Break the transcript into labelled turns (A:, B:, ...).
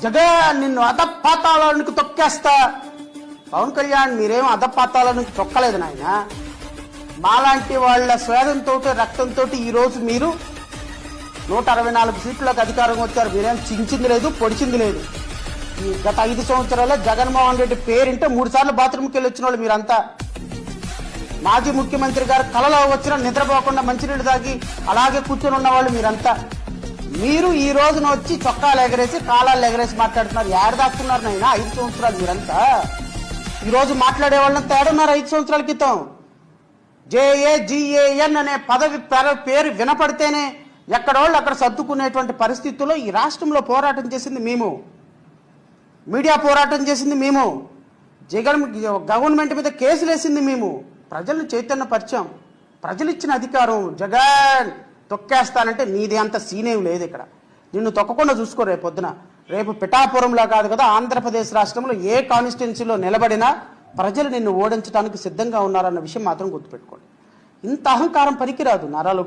A: జగన్ నిన్ను అధపాతాళానికి తొక్కేస్తా. పవన్ కళ్యాణ్ మీరేం అధపాతాళానికి తొక్కలేదు నాయన. మాలాంటి వాళ్ళ స్వేదంతో రక్తంతో ఈ రోజు మీరు 164 సీట్లకు అధికారం వచ్చారు. మీరేం చించింది లేదు, పొడిచింది లేదు. ఈ గత 5 సంవత్సరాల్లో జగన్మోహన్ రెడ్డి పేరింటే 3 సార్లు బాత్రూమ్కి వెళ్ళి వచ్చిన వాళ్ళు మీరంతా. మాజీ ముఖ్యమంత్రి గారు కలలో వచ్చినా నిద్రపోకుండా మంచినీళ్ళు తాగి అలాగే కూర్చొని ఉన్నవాళ్ళు మీరంతా. మీరు ఈ రోజున వచ్చి చొక్కాలు ఎగరేసి కాలాలు ఎగరేసి మాట్లాడుతున్నారు. ఏడాదాక్కున్నారు నైనా 5 సంవత్సరాలు మీరంతా. ఈ రోజు మాట్లాడే వాళ్ళని తేడున్నారు 5 సంవత్సరాల క్రితం. JAGAN అనే పదవి పేరు వినపడితేనే ఎక్కడోళ్ళు అక్కడ సర్దుకునేటువంటి పరిస్థితుల్లో ఈ రాష్ట్రంలో పోరాటం చేసింది మేము, మీడియా పోరాటం చేసింది మేము, గవర్నమెంట్ మీద కేసులు వేసింది మేము, ప్రజలను చైతన్యపరిచాం. ప్రజలు ఇచ్చిన అధికారం. జగన్ తొక్కేస్తానంటే నీది అంత సీనేం లేదు ఇక్కడ. నిన్ను తొక్కకుండా చూసుకో. రేపు పొద్దున రేపు పిఠాపురంలో కాదు కదా, ఆంధ్రప్రదేశ్ రాష్ట్రంలో ఏ కాన్స్టిట్యున్సీలో నిలబడినా ప్రజలు నిన్ను ఓడించడానికి సిద్ధంగా ఉన్నారన్న విషయం మాత్రం గుర్తుపెట్టుకోండి. ఇంత అహంకారం పనికిరాదు నారా లోకేష్.